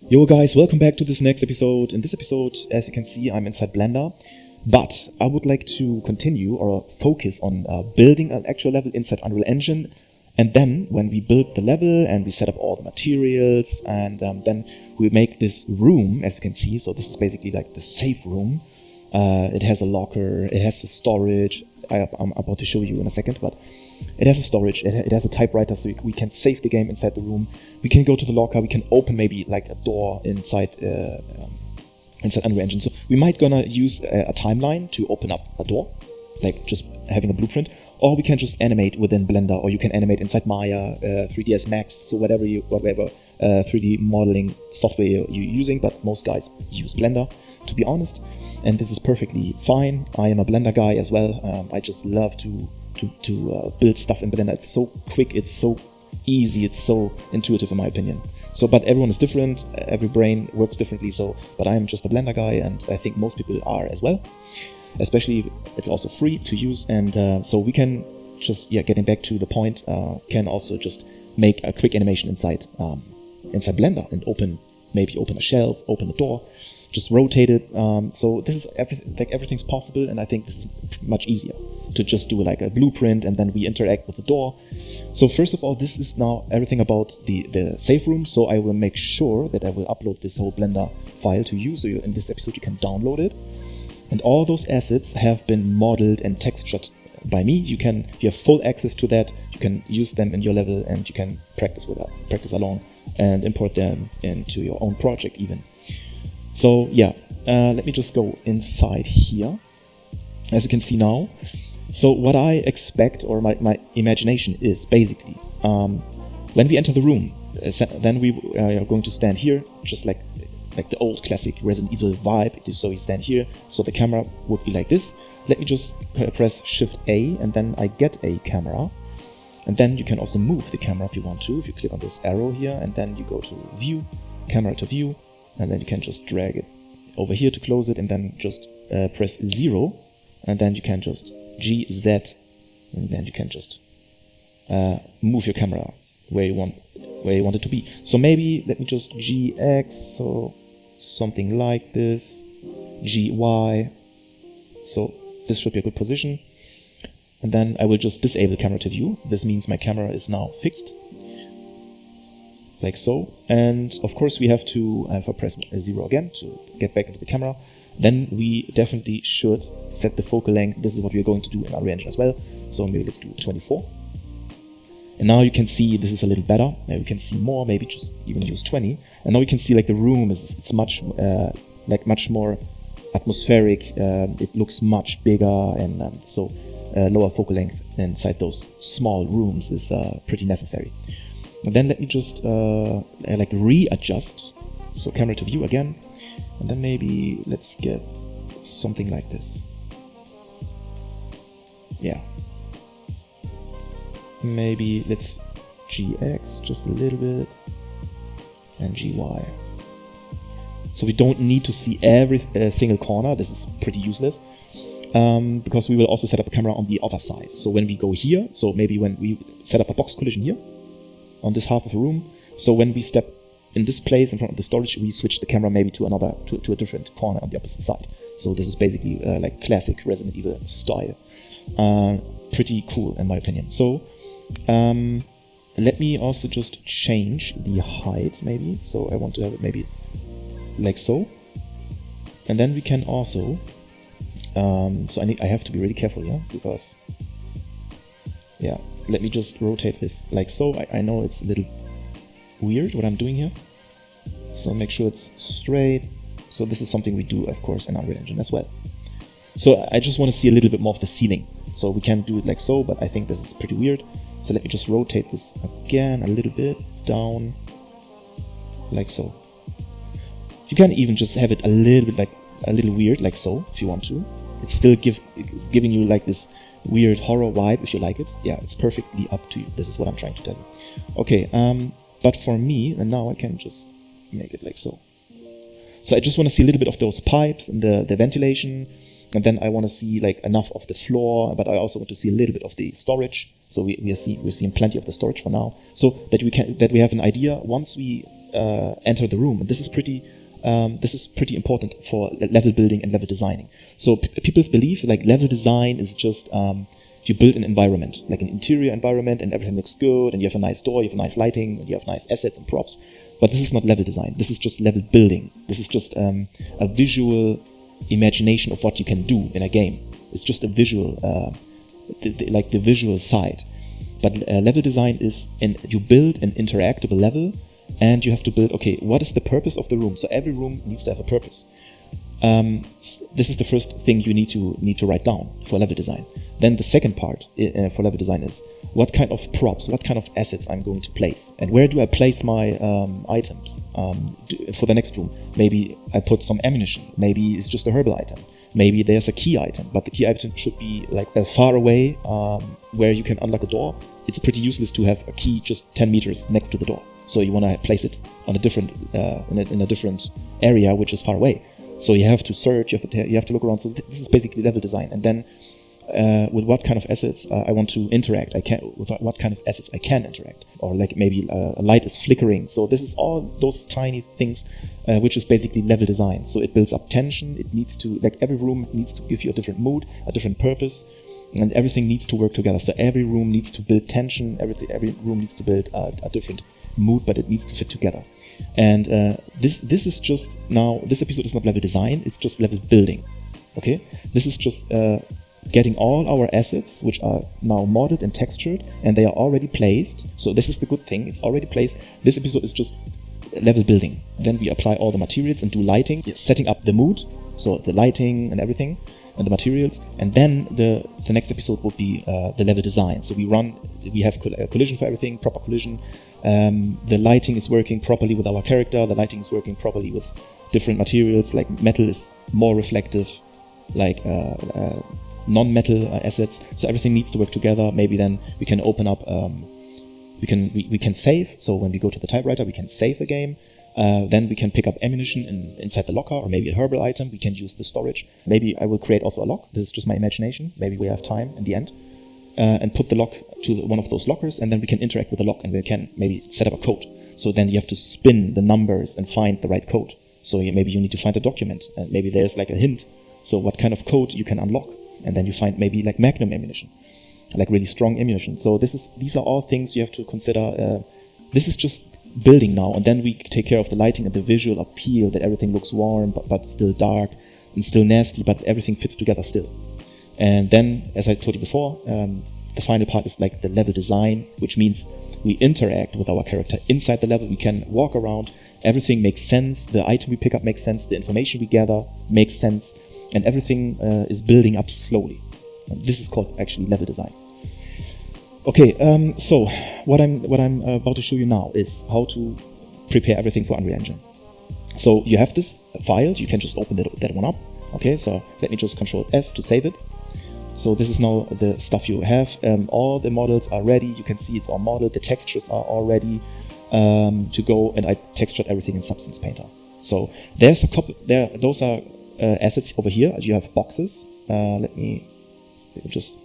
Yo guys, welcome back to this next episode. In this episode, as you can see, I'm inside Blender, but I would like to continue or focus on building an actual level inside Unreal Engine. And then when we build the level and we set up all the materials and then we make this room, as you can see. So this is basically like the safe room. It has a locker, it has the storage. I'm about to show you in a second, but it has a storage, it has a typewriter, so we can save the game inside the room. We can go to the locker, we can open maybe like a door inside Unreal Engine. So we might gonna use a timeline to open up a door, like just having a blueprint, or we can just animate within Blender, or you can animate inside Maya, 3ds Max, so whatever 3D modeling software you're using, but most guys use Blender, to be honest, and this is perfectly fine. I am a Blender guy as well. I just love to build stuff in Blender. It's so quick, it's so easy, it's so intuitive in my opinion. So, but everyone is different, every brain works differently, but I'm just a Blender guy, and I think most people are as well. Especially if it's also free to use, and so we can just, getting back to the point, can also just make a quick animation inside Blender and open a shelf, open a door, just rotate it. So this is everything's possible, and I think this is much easier to just do like a blueprint and then we interact with the door. So first of all, this is now everything about the safe room. So I will make sure that I will upload this whole Blender file to you. So in this episode you can download it. And all those assets have been modeled and textured by me. You have full access to that. You can use them in your level, and you can practice along and import them into your own project even. So let me just go inside here. As you can see now, so what I expect, or my imagination is basically, when we enter the room, then we are going to stand here, just like the old classic Resident Evil vibe. So you stand here, so the camera would be like this. Let me just press Shift A, and then I get a camera. And then you can also move the camera if you want to. If you click on this arrow here, and then you go to View, Camera to View, and then you can just drag it over here to close it, and then just press 0, and then you can just GZ, and then you can just move your camera where you want it to be. So maybe let me just GX, so something like this, GY, so this should be a good position. And then I will just disable camera to view. This means my camera is now fixed, like so. And of course we have to, if I press 0 again to get back into the camera, then we definitely should set the focal length. This is what we're going to do in Unreal Engine as well. So maybe let's do 24. And now you can see this is a little better. Now we can see more, maybe just even use 20. And now we can see like the room it's much more atmospheric. It looks much bigger, and so lower focal length inside those small rooms is pretty necessary. And then let me just readjust. So camera to view again, and then maybe let's get something like this. Yeah. Maybe let's GX just a little bit, and GY. So we don't need to see every single corner. This is pretty useless, because we will also set up a camera on the other side. So when we go here, so maybe when we set up a box collision here on this half of a room, so when we step in this place in front of the storage, we switch the camera maybe to a different corner on the opposite side. So this is basically like classic Resident Evil style. Pretty cool in my opinion. So let me also just change the height maybe. So I want to have it maybe like so. And then we can also, so I have to be really careful here, because, let me just rotate this like so. I know it's a little weird what I'm doing here. So make sure it's straight. So this is something we do, of course, in Unreal Engine as well. So I just want to see a little bit more of the ceiling. So we can do it like so, but I think this is pretty weird. So let me just rotate this again a little bit down, like so. You can even just have it a little bit a little weird, like so, if you want to. It's still giving you like this weird horror vibe if you like it. Yeah, it's perfectly up to you. This is what I'm trying to tell you. Okay, but for me, and now I can just make it like so. So I just want to see a little bit of those pipes and the ventilation. And then I want to see like enough of the floor, but I also want to see a little bit of the storage. So we're seeing plenty of the storage for now, so that we have an idea. Once we enter the room. And this is pretty important for level building and level designing. So people believe like level design is just you build an environment, like an interior environment, and everything looks good, and you have a nice door, you have nice lighting, and you have nice assets and props. But this is not level design. This is just level building. This is just a visual imagination of what you can do in a game. It's just a visual, like the visual side. But level design is, you build an interactable level, and you have to build, okay, what is the purpose of the room? So every room needs to have a purpose. This is the first thing you need to write down for level design. Then the second part for level design is what kind of props, what kind of assets I'm going to place, and where do I place my items for the next room. Maybe I put some ammunition, maybe it's just a herbal item, maybe there's a key item, but the key item should be like as far away where you can unlock a door. It's pretty useless to have a key just 10 meters next to the door. So you want to place it on a different in a different area which is far away. So you have to search, you have to look around. So this is basically level design. And then with what kind of assets I want to interact, with what kind of assets I can interact, or like maybe a light is flickering. So this is all those tiny things, which is basically level design. So it builds up tension. It needs to, like every room needs to give you a different mood, a different purpose, and everything needs to work together. So every room needs to build tension. Every room needs to build a different mood, but it needs to fit together. And this is just now, this episode is not level design, it's just level building. Okay, this is just getting all our assets, which are now modeled and textured, and they are already placed. So this is the good thing, it's already placed. This episode is just level building. Then we apply all the materials and do lighting, setting up the mood, so the lighting and everything, and the materials. And then the next episode would be the level design. So we have collision for everything, proper collision. The lighting is working properly with our character. The lighting is working properly with different materials, like metal is more reflective, like non-metal assets. So everything needs to work together. Maybe then we can open up, we can save. So when we go to the typewriter, we can save the game. Then we can pick up ammunition inside the locker, or maybe a herbal item. We can use the storage. Maybe I will create also a lock. This is just my imagination. Maybe we have time in the end. And put the lock to one of those lockers, and then we can interact with the lock, and we can maybe set up a code. So then you have to spin the numbers and find the right code. So maybe you need to find a document, and maybe there's like a hint. So what kind of code you can unlock, and then you find maybe like magnum ammunition, like really strong ammunition. So these are all things you have to consider. This is just building now, and then we take care of the lighting and the visual appeal, that everything looks warm but still dark and still nasty, but everything fits together still. And then, as I told you before, the final part is like the level design, which means we interact with our character inside the level. We can walk around, everything makes sense, the item we pick up makes sense, the information we gather makes sense, and everything is building up slowly. And this is called actually level design. Okay, so what I'm about to show you now is how to prepare everything for Unreal Engine. So you have this file, you can just open that one up. Okay, so let me just Control S to save it. So this is now the stuff you have. All the models are ready. You can see it's all modeled. The textures are all ready to go, and I textured everything in Substance Painter. So there's a couple. Those are assets over here. You have boxes. Let me just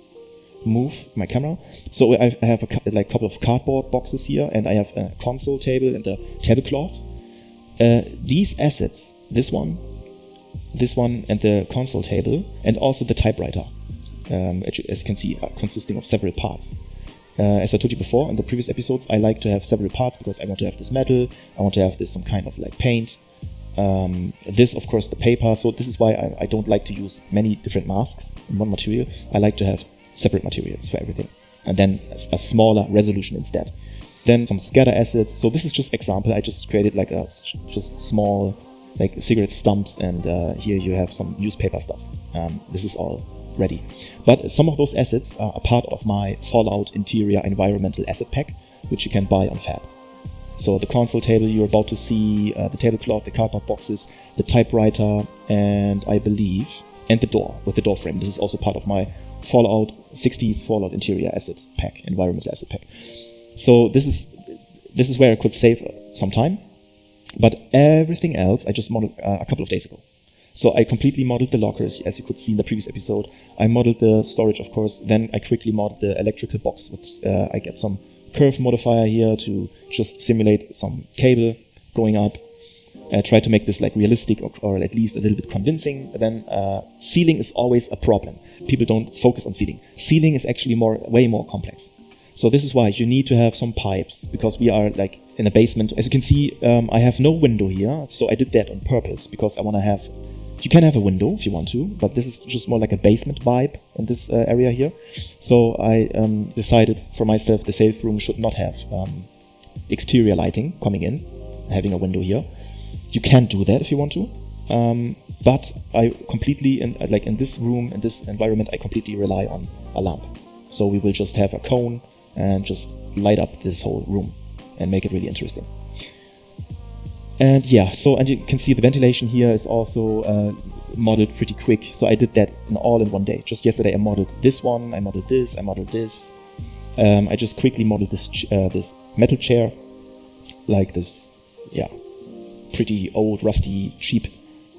move my camera. So I have a couple of cardboard boxes here, and I have a console table and a tablecloth. These assets, this one, and the console table, and also the typewriter. As you can see, consisting of several parts. As I told you before in the previous episodes, I like to have several parts because I want to have this metal, I want to have this some kind of like paint, this of course the paper. So this is why I don't like to use many different masks in one material. I like to have separate materials for everything, and then a smaller resolution instead. Then some scatter assets. So this is just example. I just created like just small like cigarette stumps, and here you have some newspaper stuff. This is all ready. But some of those assets are a part of my Fallout Interior Environmental Asset Pack, which you can buy on Fab. So the console table you're about to see, the tablecloth, the cardboard boxes, the typewriter, and I believe, and the door with the door frame. This is also part of my Fallout 60s Fallout Interior Asset Pack, Environmental Asset Pack. So this is where I could save some time. But everything else I just modeled a couple of days ago. So I completely modeled the lockers, as you could see in the previous episode. I modeled the storage, of course. Then I quickly modeled the electrical box. I get some curve modifier here to just simulate some cable. going up. Try to make this like realistic or at least a little bit convincing. Then ceiling is always a problem. People don't focus on ceiling. Ceiling is actually way more complex. So this is why you need to have some pipes, because we are like in a basement. As you can see, I have no window here, so I did that on purpose because I want to have. You can have a window if you want to, but this is just more like a basement vibe in this area here. So I decided for myself the safe room should not have exterior lighting coming in, having a window here. You can do that if you want to, but I completely, in this room, in this environment, I completely rely on a lamp. So we will just have a cone and just light up this whole room and make it really interesting. And yeah, and you can see the ventilation here is also modeled pretty quick. So I did that all in one day. Just yesterday I modeled this one, I modeled this, I modeled this. I just quickly modeled this this metal chair, like this, yeah, pretty old, rusty, cheap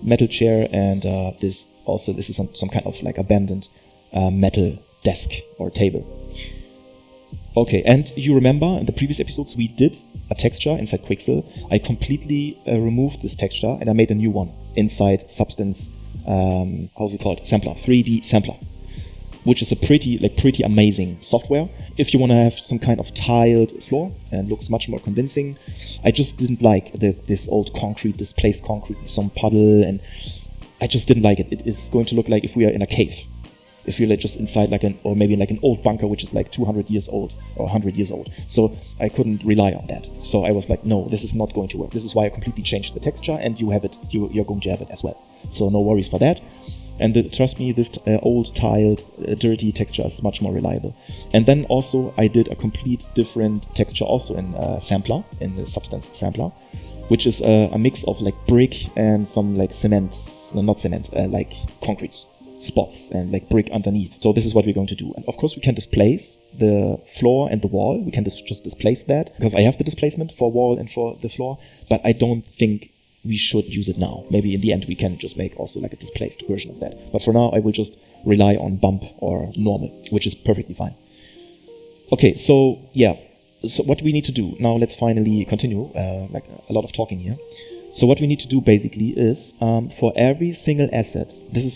metal chair. And this is some kind of like abandoned metal desk or table. Okay, and you remember in the previous episodes we did a texture inside Quixel. I completely removed this texture and I made a new one inside Substance, how's it called? Sampler, 3D Sampler, which is a pretty amazing software. If you want to have some kind of tiled floor and looks much more convincing. I just didn't like this old concrete, this placed concrete with some puddle, and I just didn't like it. It is going to look like if we are in a cave. If you're like just inside or maybe like an old bunker which is like 200 years old or 100 years old. So I couldn't rely on that. So I was like, no, this is not going to work. This is why I completely changed the texture, and you have it. You're going to have it as well. So no worries for that. And trust me, this old tiled, dirty texture is much more reliable. And then also I did a complete different texture also in Sampler, in the Substance Sampler, which is a mix of like brick and some like cement, no, not cement, like concrete spots and like brick underneath. So this is what we're going to do. And of course we can displace the floor and the wall. We can just displace that because I have the displacement for wall and for the floor, but I don't think we should use it now. Maybe in the end we can just make also like a displaced version of that. But for now I will just rely on bump or normal, which is perfectly fine. Okay, so yeah. So what we need to do now, let's finally continue, like a lot of talking here. So what we need to do basically is, for every single asset,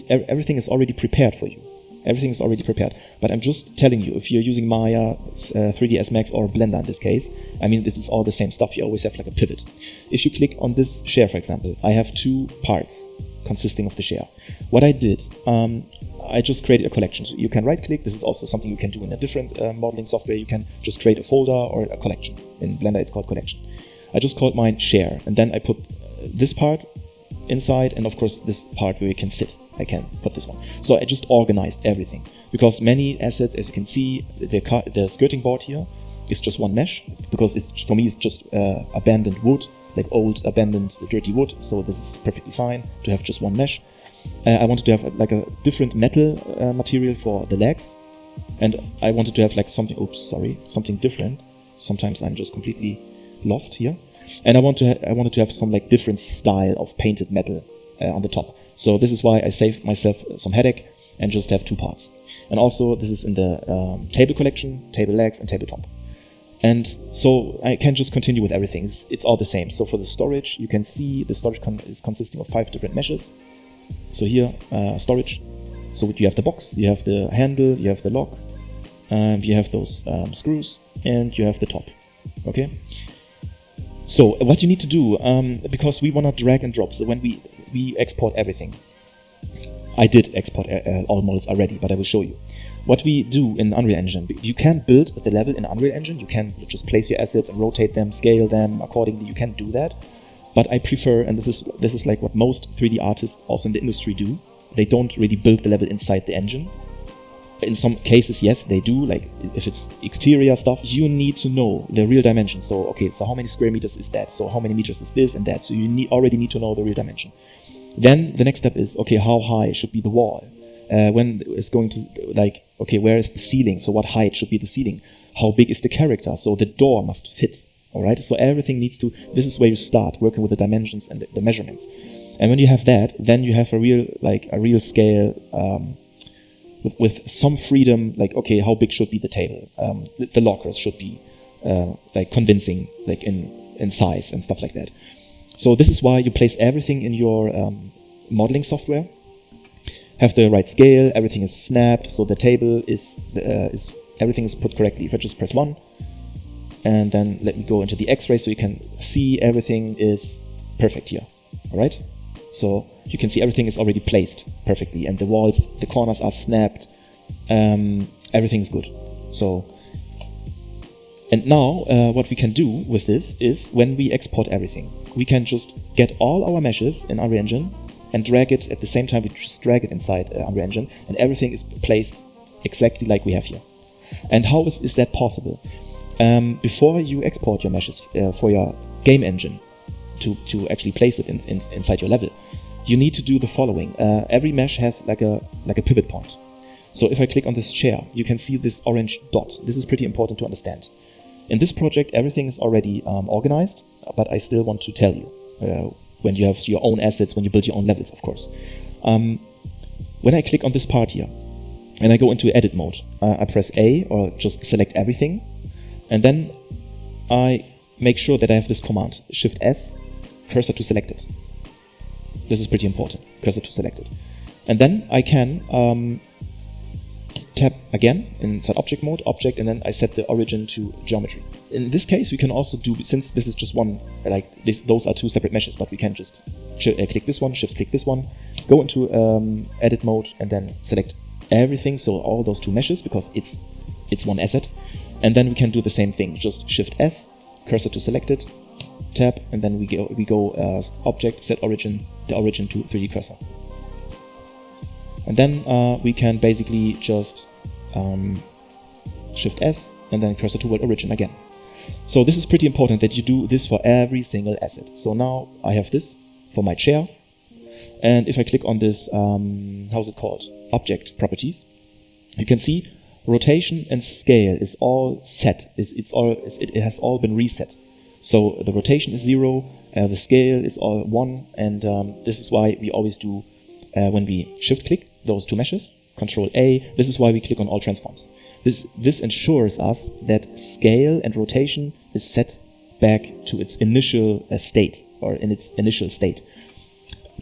everything is already prepared for you. Everything is already prepared. But I'm just telling you, if you're using Maya, 3ds Max or Blender in this case, I mean, this is all the same stuff. You always have like a pivot. If you click on this share, for example, I have two parts consisting of the share. What I did, I just created a collection. So you can right click. This is also something you can do in a different modeling software. You can just create a folder or a collection. In Blender, it's called collection. I just called mine share, and then I put this part inside, and of course this part where you can sit. I can put this one. So I just organized everything because many assets, as you can see, the skirting board here is just one mesh because for me it's just abandoned wood, like old abandoned dirty wood. So this is perfectly fine to have just one mesh. I wanted to have like a different metal material for the legs, and I wanted to have like something different. Sometimes I'm just completely lost here. And I wanted to have some like different style of painted metal on the top. So this is why I saved myself some headache and just have two parts. And also this is in the table collection, table legs and tabletop. And so I can just continue with everything. It's all the same. So for the storage, you can see the storage is consisting of 5 different meshes. So here, storage. So you have the box, you have the handle, you have the lock, you have those screws, and you have the top. Okay. So what you need to do, because we want to drag and drop, so when we export everything, I did export all models already, but I will show you. What we do in Unreal Engine, you can build the level in Unreal Engine, you can just place your assets and rotate them, scale them accordingly, you can do that. But I prefer, and this is like what most 3D artists also in the industry do, they don't really build the level inside the engine. In some cases, yes, they do, like if it's exterior stuff, you need to know the real dimension. So, okay, so how many square meters is that? So how many meters is this and that? So you already need to know the real dimension. Then the next step is, okay, how high should be the wall? When it's going to, like, okay, where is the ceiling? So what height should be the ceiling? How big is the character? So the door must fit, all right? So everything needs to, this is where you start working with the dimensions and the measurements. And when you have that, then you have a real scale, with some freedom, like, okay, how big should be the table? The lockers should be like convincing, like in size and stuff like that. So this is why you place everything in your modeling software. Have the right scale, everything is snapped, so the table is everything is put correctly. If I just press 1, and then let me go into the X-ray so you can see everything is perfect here. All right? So you can see everything is already placed perfectly, and the walls, the corners are snapped. Everything is good. So, and now what we can do with this is when we export everything, we can just get all our meshes in Unreal Engine and drag it at the same time. We just drag it inside Unreal Engine, and everything is placed exactly like we have here. And how is that possible? Before you export your meshes for your game engine to actually place it inside your level, you need to do the following. Every mesh has like a pivot point. So if I click on this chair, you can see this orange dot. This is pretty important to understand. In this project, everything is already organized, but I still want to tell you when you have your own assets, when you build your own levels, of course. When I click on this part here, and I go into edit mode, I press A or just select everything, and then I make sure that I have this command, Shift S, cursor to selected. This is pretty important, cursor to selected. And then I can tap again inside object mode, object, and then I set the origin to geometry. In this case, we can also do, since this is just one, like this, those are two separate meshes, but we can just click this one, shift click this one, go into edit mode, and then select everything, so all those two meshes, because it's one asset. And then we can do the same thing, just shift S, cursor to selected, tap, and then we go object, set origin, the origin to 3D cursor. And then we can basically just shift S and then cursor to world origin again. So this is pretty important that you do this for every single asset. So now I have this for my chair, and if I click on this, how's it called? Object properties, you can see rotation and scale is all set. It has all been reset. So the rotation is 0, the scale is all 1, and this is why we always do when we shift click those two meshes, Control A. This is why we click on all transforms. This ensures us that scale and rotation is set back to its initial state, or in its initial state.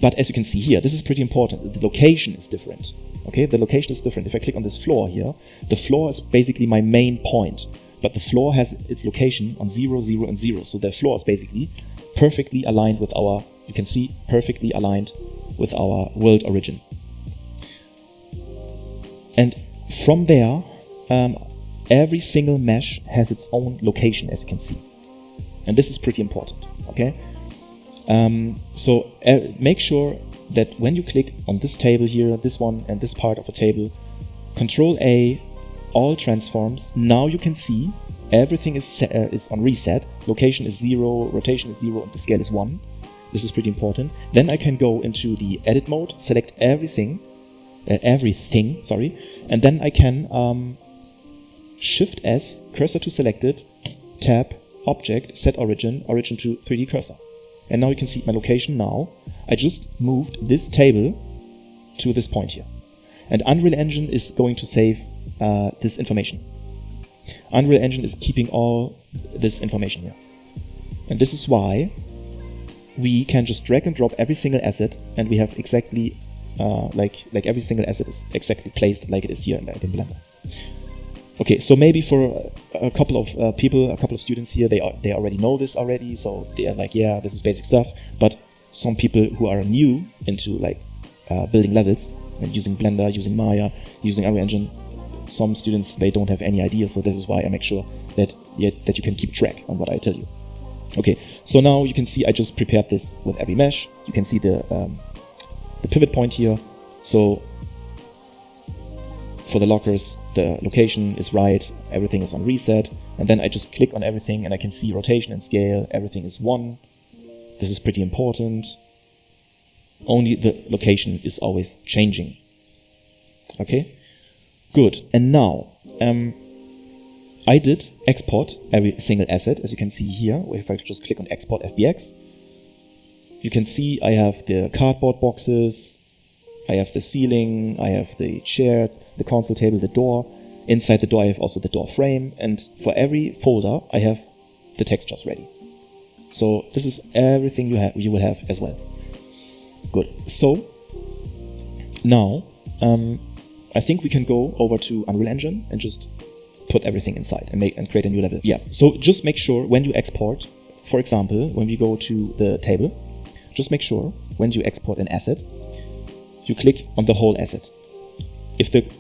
But as you can see here, this is pretty important. The location is different. Okay, the location is different. If I click on this floor here, the floor is basically my main point, but the floor has its location on 0, 0, and 0. So the floor is basically perfectly aligned with our, you can see, perfectly aligned with our world origin. And from there, every single mesh has its own location, as you can see. And this is pretty important, okay? So make sure that when you click on this table here, this one and this part of a table, Control A, all transforms, now you can see everything is on reset, location is 0, rotation is 0, and the scale is 1. This is pretty important. Then I can go into the edit mode, select everything, and then I can Shift S, cursor to selected, tap, object, set origin, origin to 3D cursor. And now you can see my location now. I just moved this table to this point here. And Unreal Engine is going to save this information. Unreal Engine is keeping all this information here. And this is why we can just drag and drop every single asset, and we have exactly like every single asset is exactly placed like it is here in Blender. Okay, so maybe for a couple of people, a couple of students here, they already know this already, so they are like, yeah, this is basic stuff. But some people who are new into like building levels and using Blender, using Maya, using Unreal Engine, some students, they don't have any idea. So this is why I make sure that you can keep track on what I tell you. Okay, so now you can see I just prepared this with every mesh. You can see the pivot point here. So for the lockers, the location is right, everything is on reset, and then I just click on everything and I can see rotation and scale, everything is 1. This is pretty important. Only the location is always changing. Okay, good. And now, I did export every single asset, as you can see here. If I just click on export FBX, you can see I have the cardboard boxes, I have the ceiling, I have the chair, the console table, the door. Inside the door I have also the door frame, and for every folder I have the textures ready. So this is everything you will have as well. Good. So now I think we can go over to Unreal Engine and just put everything inside and create a new level. Yeah. So just make sure when you export, for example, when we go to the table, just make sure when you export an asset, you click on the whole asset.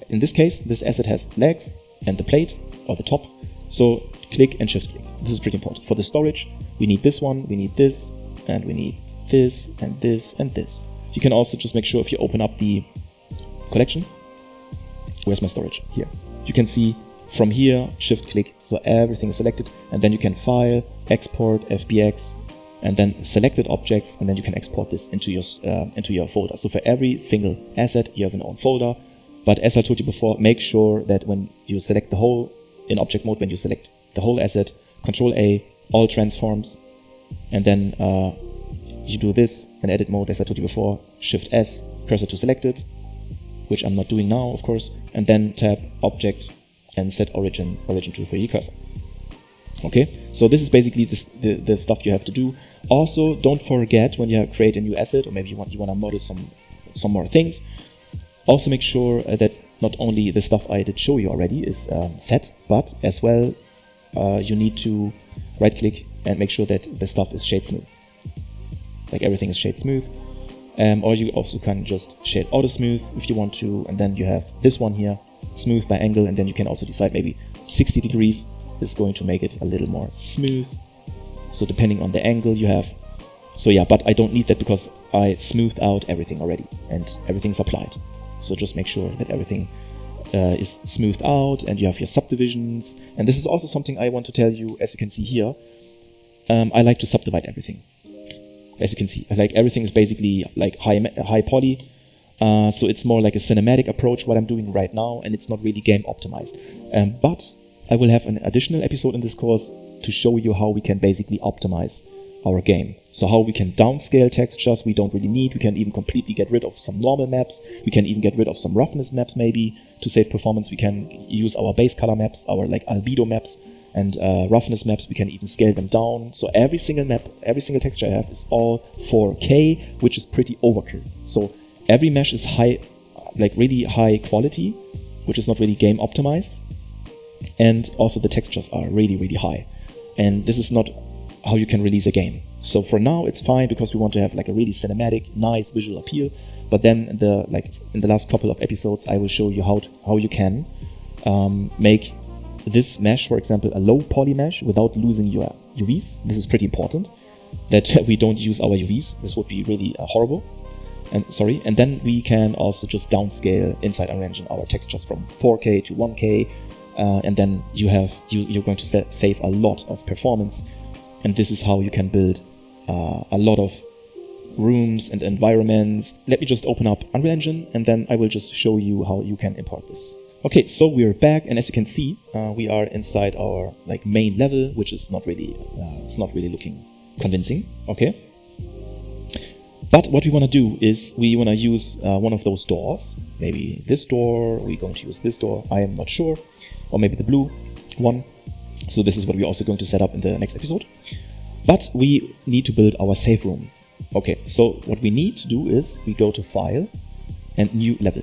In this case, this asset has legs and the plate or the top. So click and shift click. This is pretty important. For the storage, we need this one, we need this, and we need this and this and this. You can also just make sure if you open up the collection, where's my storage? Here. You can see from here, shift click, so everything is selected, and then you can file, export, FBX, and then selected objects, and then you can export this into your folder. So for every single asset, you have an own folder. But as I told you before, make sure that when you select the whole, in object mode, when you select the whole asset, Control A, all transforms, and then you do this in edit mode, as I told you before, Shift S, cursor to selected, which I'm not doing now, of course, and then tab object and set origin to 3D cursor. Okay, so this is basically the stuff you have to do. Also, don't forget when you create a new asset, or maybe you want to model some more things. Also, make sure that not only the stuff I did show you already is set, but as well you need to right-click and make sure that the stuff is shade smooth. Like everything is shade smooth. Or you also can just shade auto smooth if you want to, and then you have this one here, smooth by angle, and then you can also decide maybe 60 degrees is going to make it a little more smooth. So depending on the angle you have. So yeah, but I don't need that because I smoothed out everything already and everything's applied. So just make sure that everything is smoothed out and you have your subdivisions. And this is also something I want to tell you, as you can see here. I like to subdivide everything. As you can see, like everything is basically like high poly. So it's more like a cinematic approach what I'm doing right now, and it's not really game optimized. But I will have an additional episode in this course to show you how we can basically optimize our game. So how we can downscale textures we don't really need. We can even completely get rid of some normal maps. We can even get rid of some roughness maps maybe to save performance. We can use our base color maps, our like albedo maps, and roughness maps. We can even scale them down. So every single map, every single texture I have is all 4K, which is pretty overkill. So every mesh is high, like really high quality, which is not really game optimized. And also the textures are really, really high. And this is not how you can release a game. So for now it's fine because we want to have like a really cinematic, nice visual appeal. But then in the last couple of episodes, I will show you how you can make this mesh, for example, a low poly mesh without losing your UVs. This is pretty important that we don't use our UVs. This would be really horrible. And then we can also just downscale inside Unreal Engine our textures from 4K to 1K, and then you're going to save a lot of performance. And this is how you can build a lot of rooms and environments. Let me just open up Unreal Engine, and then I will just show you how you can import this. Okay, so we're back, and as you can see, we are inside our like main level, which is not really it's not really looking convincing. Okay. But what we want to do is we want to use one of those doors. Maybe this door, we're going to use this door, I am not sure. Or maybe the blue one. So this is what we're also going to set up in the next episode. But we need to build our save room. Okay, so what we need to do is we go to File and New Level.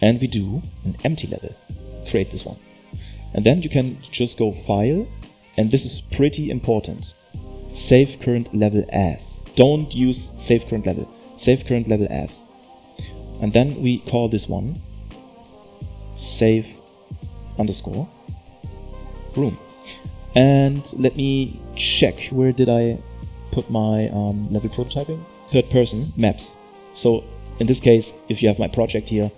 And we do an empty level. Create this one. And then you can just go File, and this is pretty important. Save current level as. Don't use save current level. Save current level as. And then we call this one save underscore room. And let me check, where did I put my level prototyping? Third person maps. So in this case, if you have my project here,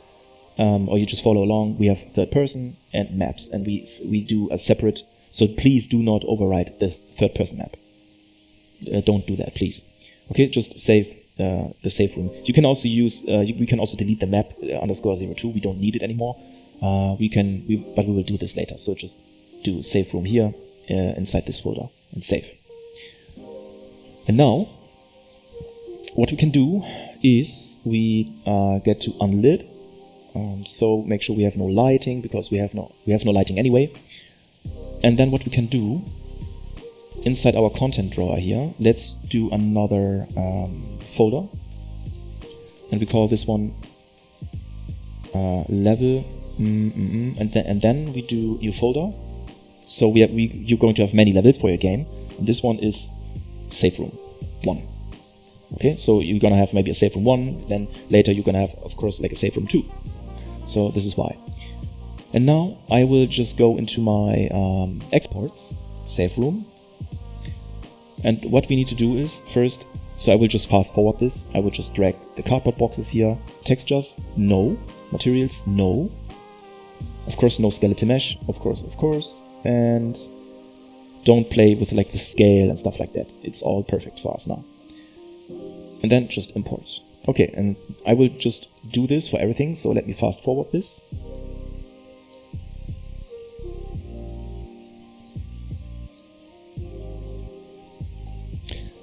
or you just follow along, we have third person and maps, and we do a separate. So please do not override the third person map. Don't do that, please. Okay, just save the save room. You can also use. We can also delete the map _02. We don't need it anymore. But we will do this later. So just do save room here inside this folder and save. And now, what we can do is we get to unlit. So make sure we have no lighting, because we have no lighting anyway. And then what we can do inside our content drawer here, let's do another folder, and we call this one level, and then we do new folder. So you're going to have many levels for your game, and this one is safe room 1. Okay, so you're gonna have maybe a safe room 1, then later you're gonna have, of course, like a safe room 2. So this is why. And now I will just go into my exports, safe room. And what we need to do is first, so I will just fast forward this. I will just drag the cardboard boxes here. Textures, no. Materials, no. Of course, no skeleton mesh, of course. And don't play with like the scale and stuff like that. It's all perfect for us now. And then just import. Okay, and I will just do this for everything. So let me fast forward this.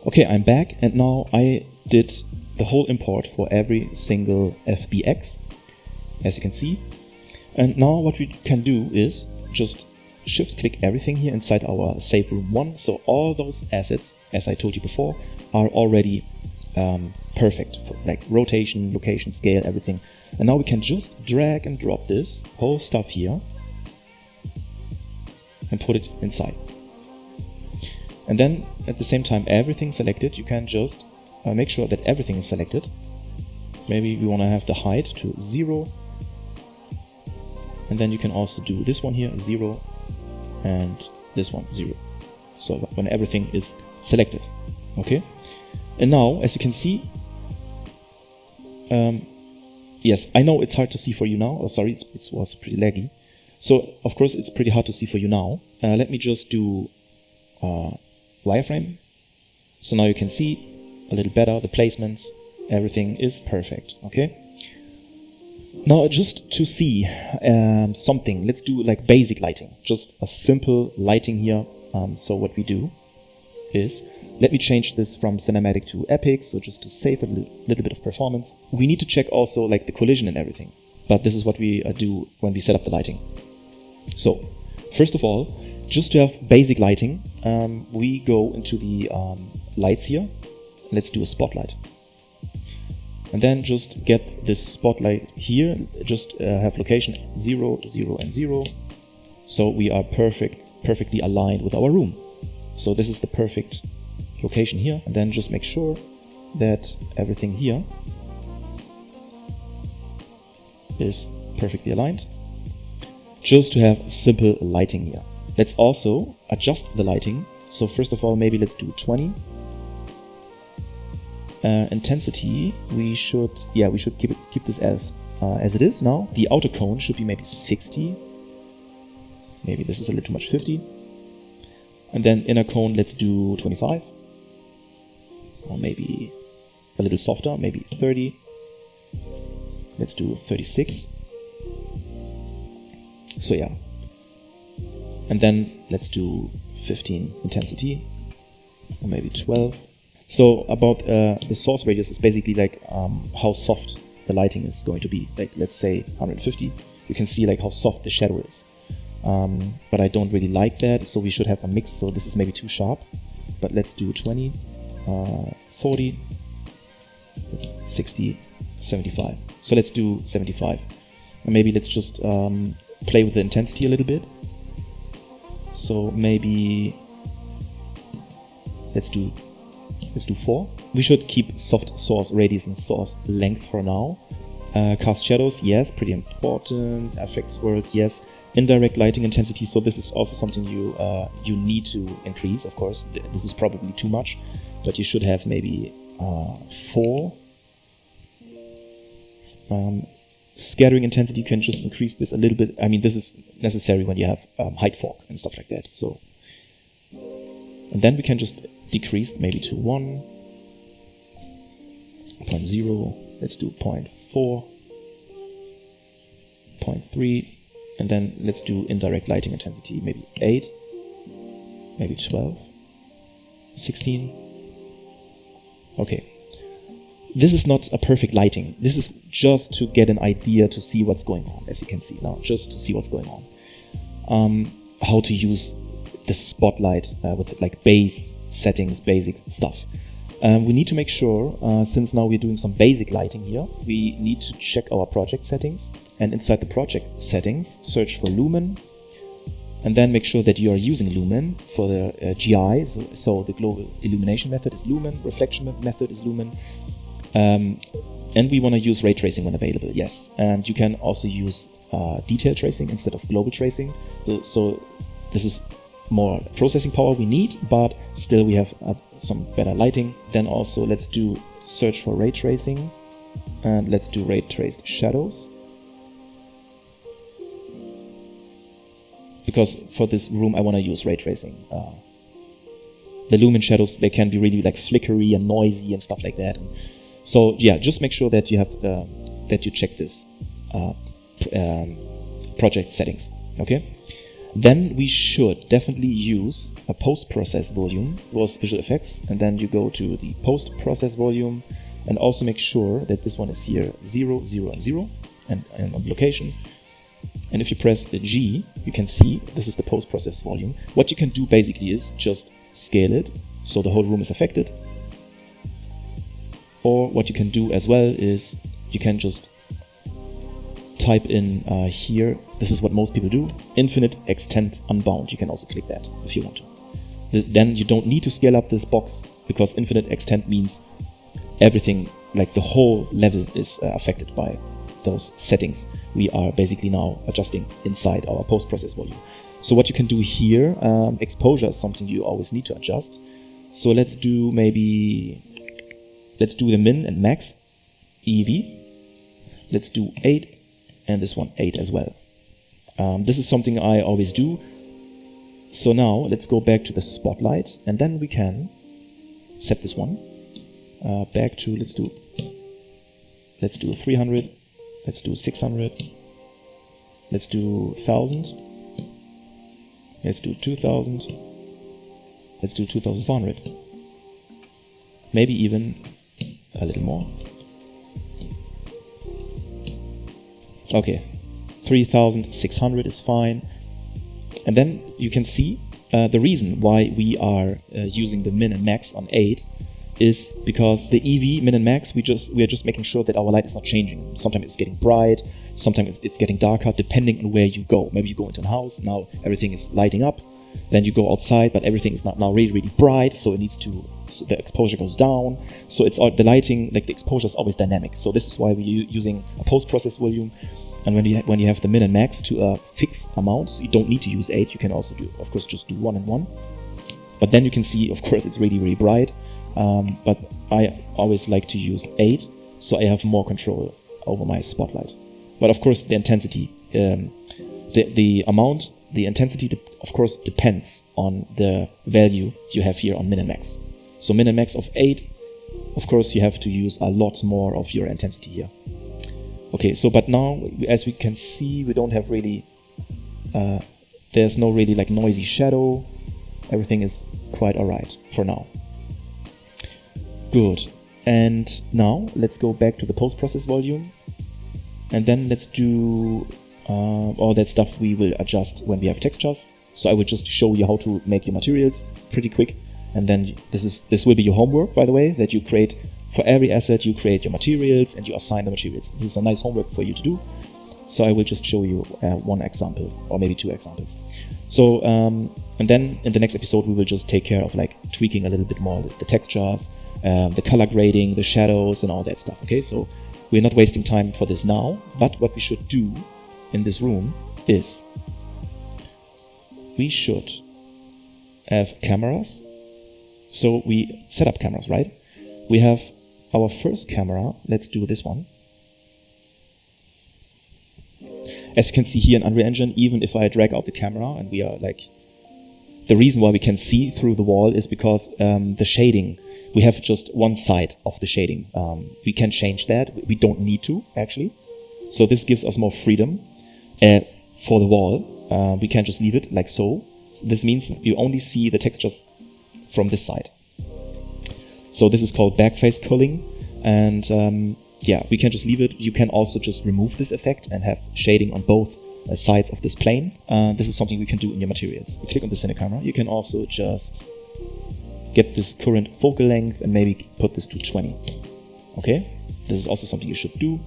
Okay, I'm back, and now I did the whole import for every single FBX, as you can see. And now what we can do is just shift click everything here inside our safe room 1. So all those assets, as I told you before, are already perfect for like rotation, location, scale, everything. And now we can just drag and drop this whole stuff here and put it inside. And then at the same time, everything selected, you can just make sure that everything is selected. Maybe we want to have the height to 0. And then you can also do this one here, 0, and this one, 0. So when everything is selected, okay? And now, as you can see, yes, I know it's hard to see for you now. Oh, sorry, it was pretty laggy. So, of course, it's pretty hard to see for you now. Let me just do wireframe. So now you can see a little better the placements. Everything is perfect, okay? Now, just to see something, let's do like basic lighting. Just a simple lighting here. So what we do is, let me change this from cinematic to epic, so just to save a little bit of performance. We need to check also like the collision and everything, but this is what we do when we set up the lighting. So, first of all, just to have basic lighting, we go into the lights here. Let's do a spotlight. And then just get this spotlight here, just have location 0, 0, and 0. So we are perfectly aligned with our room. So this is the perfect location here, and then just make sure that everything here is perfectly aligned, just to have simple lighting here. Let's also adjust the lighting. So first of all, maybe let's do 20. Intensity, we should keep this as it is now. The outer cone should be maybe 60. Maybe this is a little too much, 50. And then inner cone, let's do 25. Or maybe a little softer, maybe 30. Let's do 36. So yeah. And then let's do 15 intensity, or maybe 12. So about the source radius is basically like how soft the lighting is going to be. Like let's say 150. You can see like how soft the shadow is. But I don't really like that, so we should have a mix. So this is maybe too sharp, but let's do 20, 40, 60, 75. So let's do 75. And maybe let's just play with the intensity a little bit. So maybe let's do 4. We should keep soft source radius and source length for now. Cast shadows, yes, pretty important. Affects world, yes. Indirect lighting intensity, so this is also something you need to increase, of course. This is probably too much, but you should have maybe 4. Scattering intensity, you can just increase this a little bit. I mean, this is necessary when you have height fog and stuff like that. So, and then we can just decrease maybe to 1, 0.0, let's do 0.4, 0.3, and then let's do indirect lighting intensity, maybe 8, maybe 12, 16. Okay. This is not a perfect lighting. This is just to get an idea to see what's going on, as you can see now, just to see what's going on. How to use the spotlight with like base settings, basic stuff. We need to make sure, since now we're doing some basic lighting here, we need to check our project settings, and inside the project settings, search for lumen, and then make sure that you are using lumen for the GI. So the global illumination method is lumen, reflection method is lumen, and we want to use ray tracing when available, yes. And you can also use detail tracing instead of global tracing. So this is more processing power we need, but still we have some better lighting. Then also let's do search for ray tracing, and let's do ray traced shadows. Because for this room I want to use ray tracing. The lumen shadows, they can be really like flickery and noisy and stuff like that. And so yeah, just make sure that you have that you check this project settings. Okay. Then we should definitely use a post-process volume, was visual effects, and then you go to the post-process volume, and also make sure that this one is here 0, 0, and 0, and on location. And if you press the G, you can see this is the post-process volume. What you can do basically is just scale it so the whole room is affected. Or what you can do as well is you can just type in here, this is what most people do, infinite extent unbound. You can also click that if you want to. Then you don't need to scale up this box, because infinite extent means everything, like the whole level is affected by those settings we are basically now adjusting inside our post-process volume. So what you can do here, exposure is something you always need to adjust. So let's do the min and max EV. Let's do 8, and this one 8 as well. This is something I always do. So now let's go back to the spotlight, and then we can set this one back to, let's do 300, let's do 600, let's do 1000, let's do 2000, let's do 2400, maybe even a little more. Okay, 3600 is fine. And then you can see the reason why we are using the min and max on 8 is because the EV min and max, we are just making sure that our light is not changing. Sometimes it's getting bright, sometimes it's getting darker, depending on where you go. Maybe you go into a house, now everything is lighting up. Then you go outside, but everything is not now really, really bright, so it needs to, so the exposure goes down. So it's the lighting, like the exposure is always dynamic. So this is why we're using a post-process volume. And when you have the min and max to a fixed amount, so you don't need to use 8. You can also do, of course, just do 1 and 1. But then you can see, of course, it's really, really bright. But I always like to use 8, so I have more control over my spotlight. But of course, the intensity, the amount, the intensity, of course, depends on the value you have here on min and max. So min and max of 8, of course, you have to use a lot more of your intensity here. Okay, so but now, as we can see, we don't have really, there's no really like noisy shadow. Everything is quite alright for now. Good. And now let's go back to the post-process volume. And then let's do all that stuff we will adjust when we have textures. So I will just show you how to make your materials pretty quick. And then this will be your homework, by the way, that you create. For every asset, you create your materials and you assign the materials. This is a nice homework for you to do. So I will just show you one example, or maybe 2 examples. So, and then in the next episode, we will just take care of like tweaking a little bit more the textures, the color grading, the shadows, and all that stuff. Okay, so we're not wasting time for this now. But what we should do in this room is we should have cameras. So we set up cameras, right? We have our first camera. Let's do this one. As you can see here in Unreal Engine, even if I drag out the camera and we are like, the reason why we can see through the wall is because the shading, we have just one side of the shading. We can change that. We don't need to, actually. So this gives us more freedom for the wall. We can just leave it like so. This means you only see the textures from this side. So this is called backface culling, and yeah, we can just leave it. You can also just remove this effect and have shading on both sides of this plane. This is something we can do in your materials. You click on the cine camera. You can also just get this current focal length and maybe put this to 20. Okay, this is also something you should do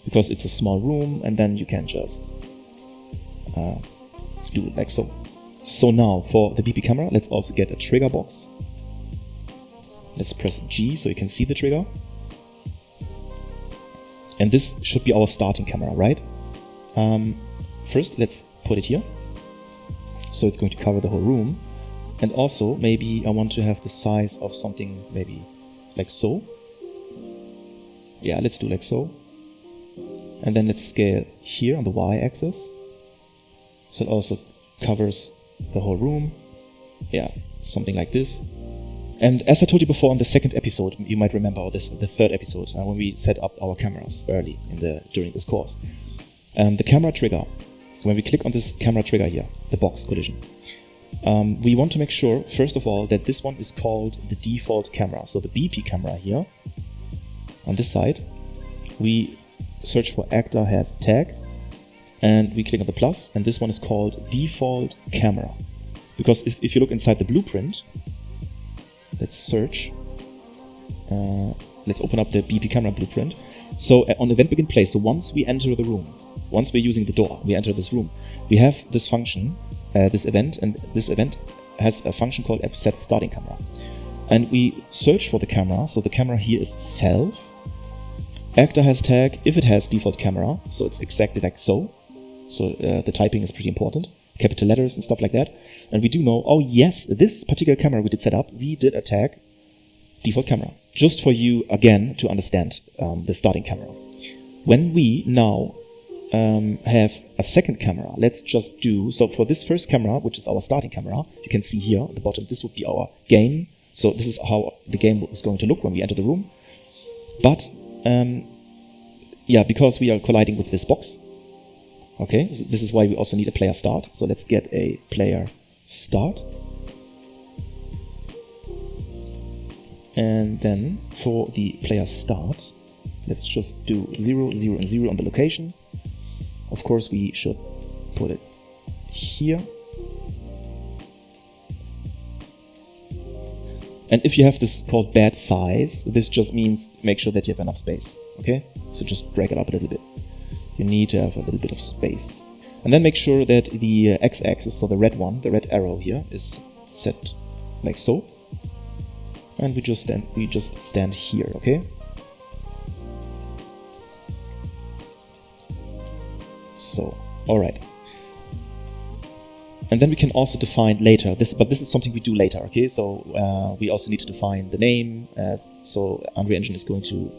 because it's a small room, and then you can just do it like so. So now for the BP camera, let's also get a trigger box. Let's press G so you can see the trigger. And this should be our starting camera, right? First, let's put it here. So it's going to cover the whole room. And also, maybe I want to have the size of something maybe like so. Yeah, let's do like so. And then let's scale here on the y-axis. So it also covers the whole room. Yeah, something like this. And as I told you before on the second episode, you might remember the third episode, when we set up our cameras early during this course. The camera trigger, when we click on this camera trigger here, the box collision, we want to make sure, first of all, that this one is called the default camera. So the BP camera here, on this side, we search for actor has tag, and we click on the plus, and this one is called default camera. Because if you look inside the blueprint, let's search, let's open up the BP camera blueprint. So on event begin play, so once we enter the room, once we're using the door, we enter this room, we have this function, this event, and this event has a function called fset starting camera. And we search for the camera, so the camera here is self. Actor has tag, if it has default camera, so it's exactly like so. So the typing is pretty important, capital letters and stuff like that. And we do know, oh yes, this particular camera we did set up, we did a tag default camera. Just for you, again, to understand the starting camera. When we now have a second camera, let's just do, so for this first camera, which is our starting camera, you can see here at the bottom, this would be our game. So this is how the game is going to look when we enter the room. But, yeah, because we are colliding with this box, okay, so this is why we also need a player start. So let's get a player start. And then for the player start, let's just do 0, 0, and 0 on the location. Of course, we should put it here. And if you have this called bad size, this just means make sure that you have enough space, okay? So just drag it up a little bit. You need to have a little bit of space. And then make sure that the x-axis, so the red one, the red arrow here, is set like so. And we just stand here, okay? So, alright. And then we can also define later, but this is something we do later, okay? So we also need to define the name. So Unreal Engine is going to,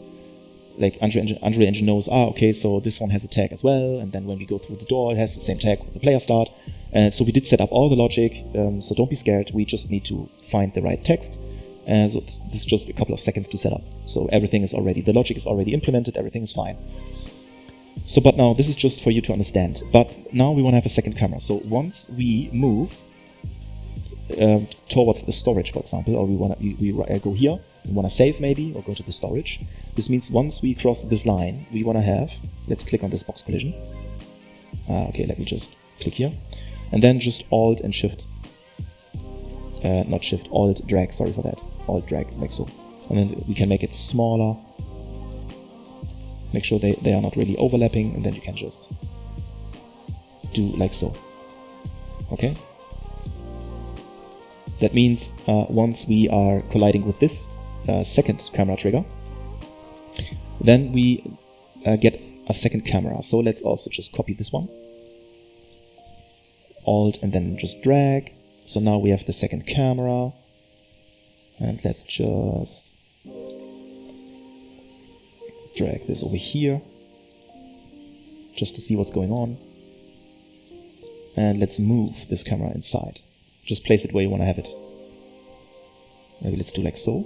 like Unreal Engine knows, okay, so this one has a tag as well. And then when we go through the door, it has the same tag with the player start. So we did set up all the logic, so don't be scared. We just need to find the right text. So this is just a couple of seconds to set up. So everything is already, the logic is already implemented, everything is fine. So, but now this is just for you to understand. But now we want to have a second camera. So once we move towards the storage, for example, or we go here, we want to save maybe, or go to the storage. This means once we cross this line, we want to have, let's click on this box collision. Okay, let me just click here. And then just Alt and Shift. Not Shift, Alt, drag, sorry for that. Alt, drag, like so. And then we can make it smaller. Make sure they are not really overlapping, and then you can just do like so. Okay? That means once we are colliding with this second camera trigger, then we get a second camera. So let's also just copy this one. Alt and then just drag. So now we have the second camera. And let's just drag this over here just to see what's going on. And let's move this camera inside. Just place it where you want to have it. Maybe let's do like so.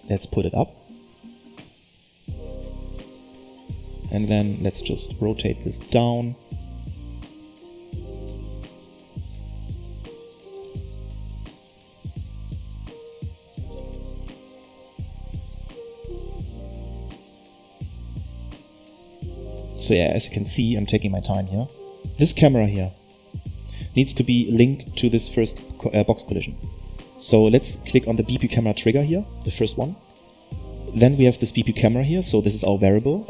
Let's put it up. And then let's just rotate this down. So yeah, as you can see, I'm taking my time here. This camera here needs to be linked to this first box collision. So let's click on the BP camera trigger here, the first one. Then we have this BP camera here, so this is our variable.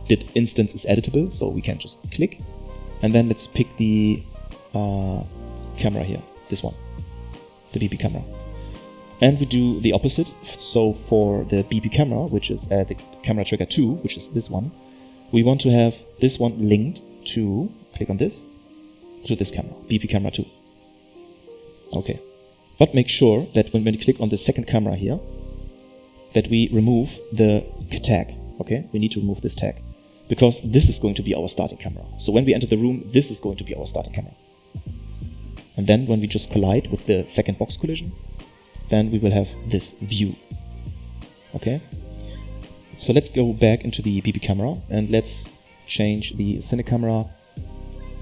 Did instance is editable, so we can just click. And then let's pick the camera here, this one, the BP camera. And we do the opposite. So for the BP camera, which is the camera trigger 2, which is this one, we want to have this one linked to, click on this, to this camera, BP camera 2. Okay. But make sure that when you click on the second camera here, that we remove the tag. Okay, we need to remove this tag because this is going to be our starting camera. So when we enter the room, this is going to be our starting camera. And then when we just collide with the second box collision, then we will have this view. Okay, so let's go back into the BP camera and let's change the cine camera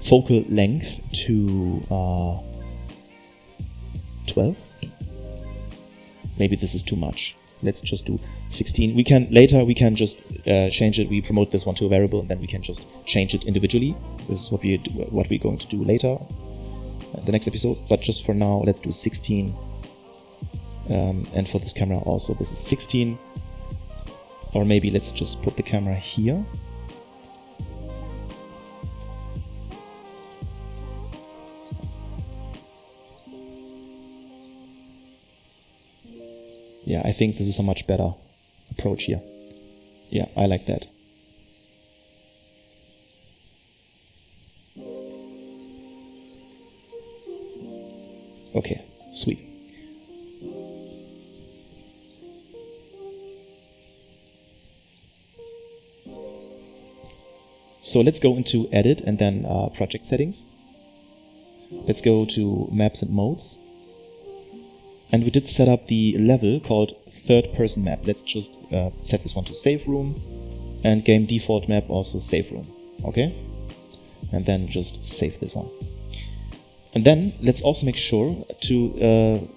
focal length to 12. Maybe this is too much. Let's just do 16. We can just change it. We promote this one to a variable, and then we can just change it individually. This is what we're going to do later, the next episode. But just for now, let's do 16. And for this camera also, this is 16. Or maybe let's just put the camera here. Yeah, I think this is a much better approach here. Yeah, I like that. Okay, sweet. So let's go into edit and then project settings. Let's go to maps and modes. And we did set up the level called third person map. Let's just set this one to safe room, and game default map also safe room. Okay, and then just save this one. And then let's also make sure to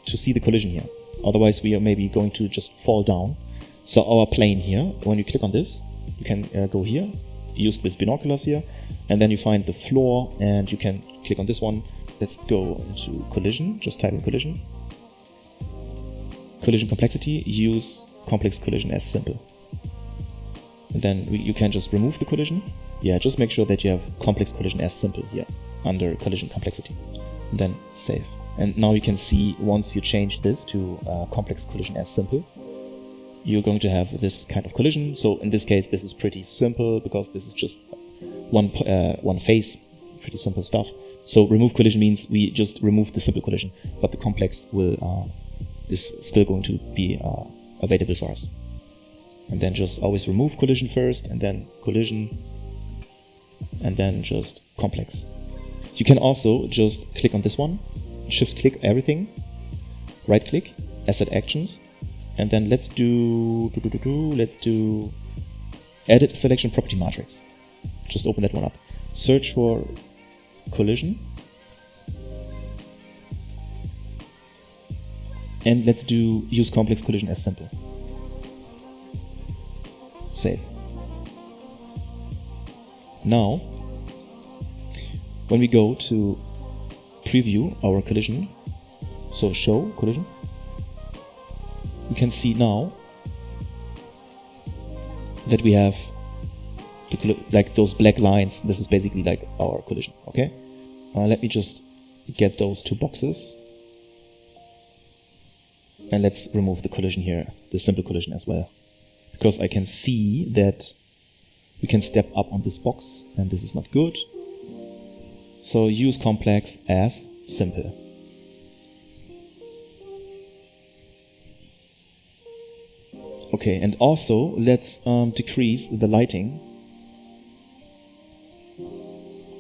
see the collision here. Otherwise we are maybe going to just fall down. So our plane here, when you click on this, you can go here, use this binoculars here, and then you find the floor and you can click on this one. Let's go into collision, just type in collision. Collision complexity, use complex collision as simple. And then you can just remove the collision. Yeah, just make sure that you have complex collision as simple here under collision complexity. And then save. And now you can see once you change this to complex collision as simple, you're going to have this kind of collision. So in this case, this is pretty simple because this is just one face, pretty simple stuff. So remove collision means we just remove the simple collision, but the complex will is still going to be available for us. And then just always remove collision first, and then collision, and then just complex. You can also just click on this one, shift click everything, right click, asset actions, and then let's do edit selection property matrix. Just open that one up. Search for collision. And let's do use complex collision as simple. Save. Now, when we go to preview our collision, so show collision, we can see now that we have like those black lines. This is basically like our collision. Okay, let me just get those two boxes. And let's remove the collision here, the simple collision as well. Because I can see that we can step up on this box, and this is not good. So use complex as simple. Okay, and also let's decrease the lighting.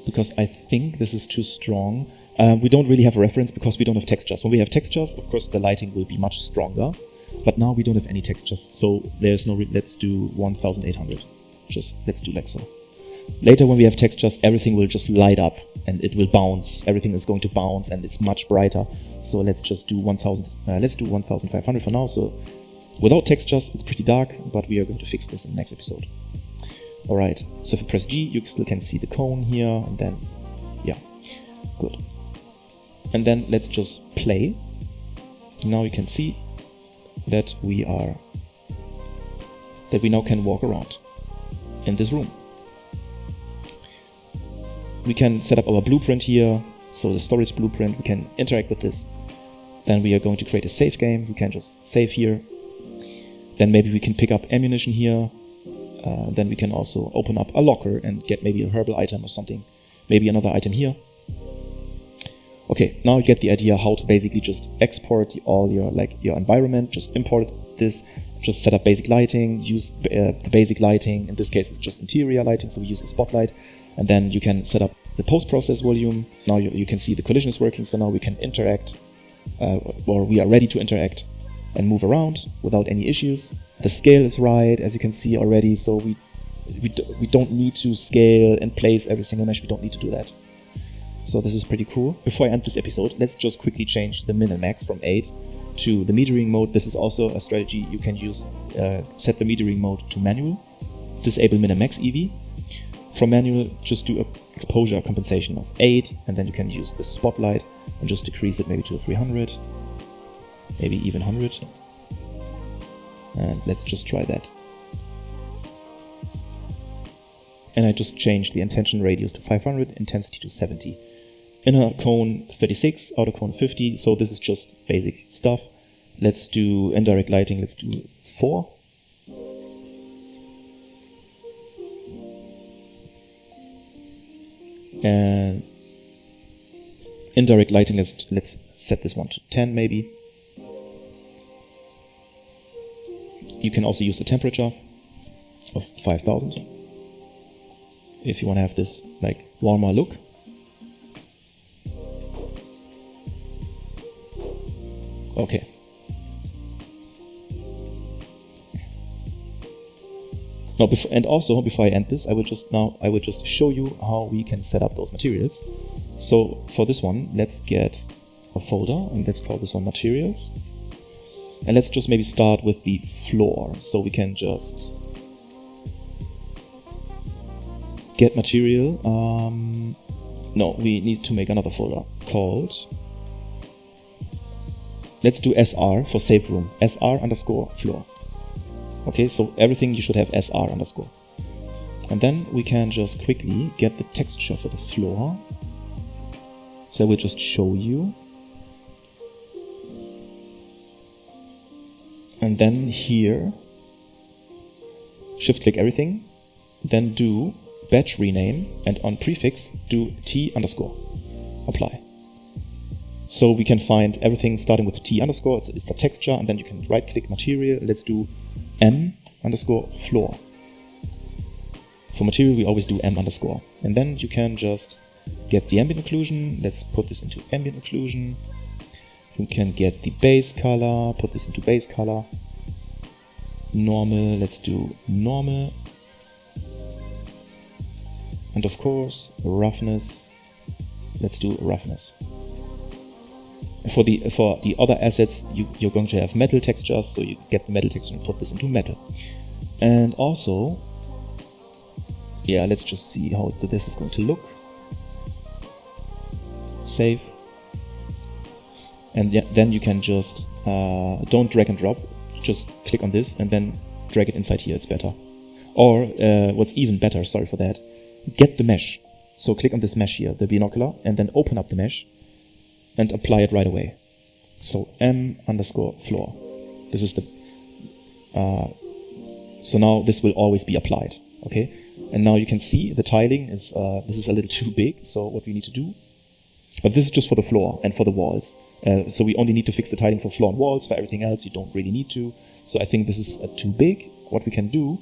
Because I think this is too strong. We don't really have a reference because we don't have textures. When we have textures, of course, the lighting will be much stronger. But now we don't have any textures, so there's no. Let's do 1800. Just let's do like so. Later, when we have textures, everything will just light up and it will bounce. Everything is going to bounce and it's much brighter. So let's just do 1000. Let's do 1500 for now. So without textures, it's pretty dark, but we are going to fix this in the next episode. Alright, so if you press G, you still can see the cone here, and then, yeah, good. And then let's just play. Now you can see that we now can walk around in this room. We can set up our blueprint here, so the storage blueprint, we can interact with this. Then we are going to create a save game, we can just save here. Then maybe we can pick up ammunition here. Then we can also open up a locker and get maybe a herbal item or something. Maybe another item here. Okay, now you get the idea how to basically just export all your environment, just import this, just set up basic lighting, use the basic lighting. In this case, it's just interior lighting, so we use a spotlight. And then you can set up the post-process volume. Now you can see the collision is working, so now we can interact, or we are ready to interact and move around without any issues. The scale is right, as you can see already, so we don't need to scale and place every single mesh. We don't need to do that. So this is pretty cool. Before I end this episode, let's just quickly change the min and max from 8 to the metering mode. This is also a strategy you can use. Set the metering mode to manual. Disable min and max EV. From manual, just do an exposure compensation of 8, and then you can use the spotlight and just decrease it maybe to 300, maybe even 100. And let's just try that. And I just changed the intention radius to 500, intensity to 70. Inner cone 36, outer cone 50, so this is just basic stuff. Let's do indirect lighting, let's do 4. And indirect lighting, let's set this one to 10 maybe. You can also use the temperature of 5000 if you want to have this like warmer look. Okay. Now, before I end this, I will just show you how we can set up those materials. So for this one, let's get a folder and let's call this one materials. And let's just maybe start with the floor. So we can just get material. No, we need to make another folder called, let's do SR for safe room, SR_floor. Okay, so everything you should have SR_. And then we can just quickly get the texture for the floor. So I will just show you. And then here, shift click everything, then do batch rename, and on prefix do T_, apply. So we can find everything starting with T_, it's the texture, and then you can right click material, let's do M_floor. For material we always do M_, and then you can just get the ambient occlusion, let's put this into ambient occlusion. You can get the base color, put this into base color. Normal, let's do normal. And of course, roughness, let's do roughness. For the other assets, you're going to have metal textures, so you get the metal texture and put this into metal. And also, yeah, let's just see how this is going to look. Save. And then you can just, don't drag and drop, just click on this and then drag it inside here, it's better. Or, what's even better, sorry for that, get the mesh. So click on this mesh here, the binocular, and then open up the mesh and apply it right away. So M_floor. This is the, so now this will always be applied, okay? And now you can see the tiling is, this is a little too big, so what we need to do, but this is just for the floor and for the walls. So we only need to fix the tiling for floor and walls. For everything else, you don't really need to. So I think this is too big. What we can do,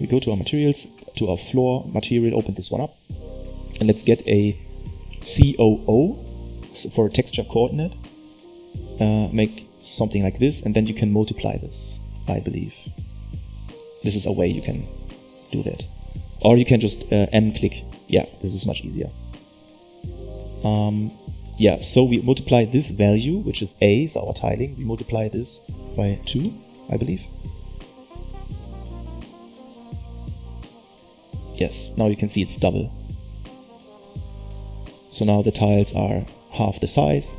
we go to our materials, to our floor material, open this one up, and let's get a COO for a texture coordinate. Make something like this, and then you can multiply this, I believe. This is a way you can do that. Or you can just M-click. Yeah, this is much easier. Yeah, so we multiply this value, which is A, so our tiling, we multiply this by 2, I believe. Yes, now you can see it's double. So now the tiles are half the size.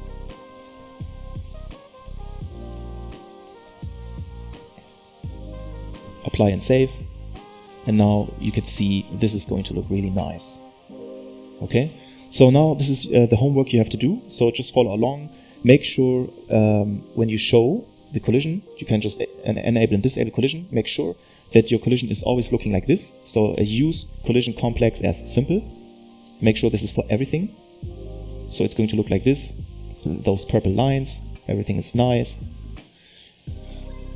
Apply and save. And now you can see this is going to look really nice. Okay, so now this is the homework you have to do. So just follow along. Make sure when you show the collision, you can just enable and disable collision. Make sure that your collision is always looking like this. So use collision complex as simple. Make sure this is for everything. So it's going to look like this. Those purple lines, everything is nice.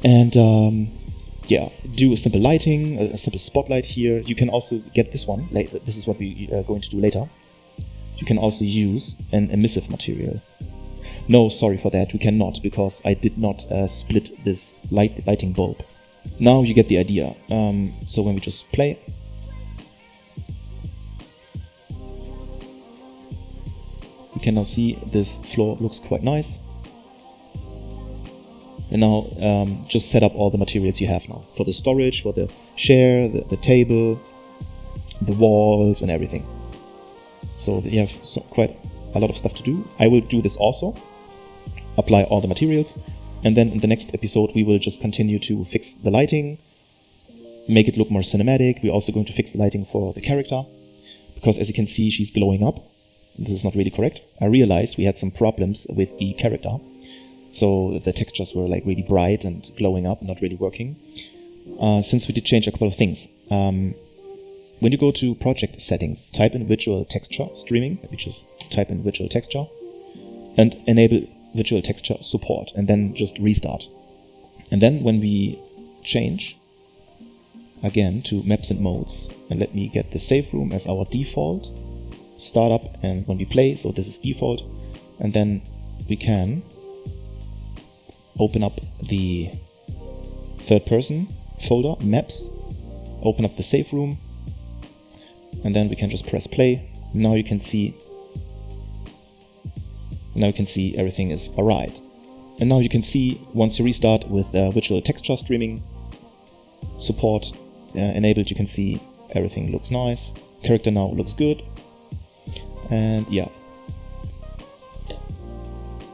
And yeah, do a simple lighting, a simple spotlight here. You can also get this one. This is what we are going to do later. You can also use an emissive material. No, sorry for that, we cannot, because I did not split this lighting bulb. Now you get the idea. So when we just play, you can now see this floor looks quite nice. And now just set up all the materials you have now for the storage, for the chair, the table, the walls and everything. So you have quite a lot of stuff to do. I will do this also, apply all the materials, and then in the next episode we will just continue to fix the lighting, make it look more cinematic. We're also going to fix the lighting for the character, because as you can see she's glowing up. This is not really correct. I realized we had some problems with the character. So the textures were like really bright and glowing up, not really working. Since we did change a couple of things. When you go to project settings, type in visual texture streaming. We just type in visual texture and enable visual texture support, and then just restart. And then when we change again to maps and modes, and let me get the save room as our default, start up, and when we play, so this is default, and then we can open up the third person folder, maps, open up the save room, and then we can just press play. Now you can see everything is alright. And now you can see once you restart with visual texture streaming support enabled, you can see everything looks nice. Character now looks good. And yeah.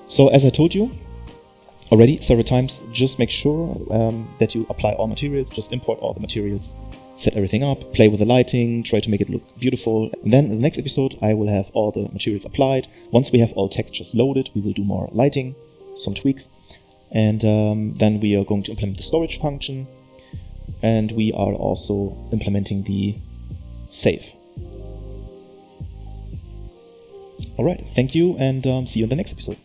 So as I told you already several times, just make sure that you apply all materials, just import all the materials, set everything up, play with the lighting, try to make it look beautiful. And then in the next episode I will have all the materials applied. Once we have all textures loaded, we will do more lighting, some tweaks, and then we are going to implement the storage function, and we are also implementing the save. Alright, thank you, and see you in the next episode.